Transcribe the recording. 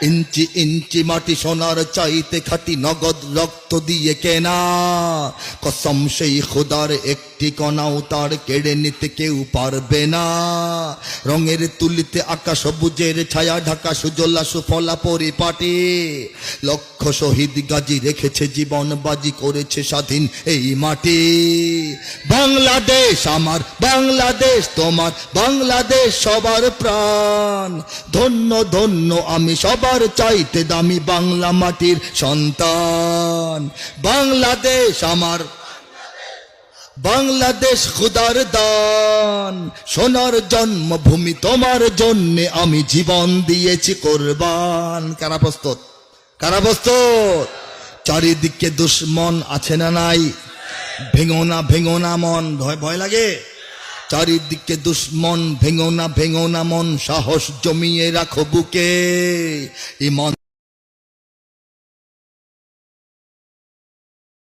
ইঞ্চি ইঞ্চি মাটি সোনার চাইতে খাটি, নগদ রক্ত দিয়ে কেনা। কসম সেই খোদার একটি কণাও তার কেড়ে নিতে কেউ পারবে না। রঙের তুলিতে আকাশ সবুজের ছায়া ঢাকা, সুজলা সুফলা পরিপাটি। লক্ষ শহীদ গাজী রেখেছে জীবন বাজি, করেছে স্বাধীন এই মাটি। বাংলাদেশ আমার, বাংলাদেশ তোমার, বাংলাদেশ সবার প্রাণ। ধন্য ধন্য আমি সবার চাইতে দামি বাংলা মাটির সন্তান। বাংলাদেশ আমার, বাংলাদেশ খোদার দান। সোনার জন্মভূমি তোমার জন্যে আমি জীবন দিয়েছি কোরবান। কারা প্রস্তুত? কারা প্রস্তুত? চারিদিকে দুশ্মন আছে না নাই? ভেঙো না মন, ভয় ভয় লাগে। চারিদিকে দুশ্মন, ভেঙো না মন, সাহস জমিয়ে রাখো বুকে। ইমান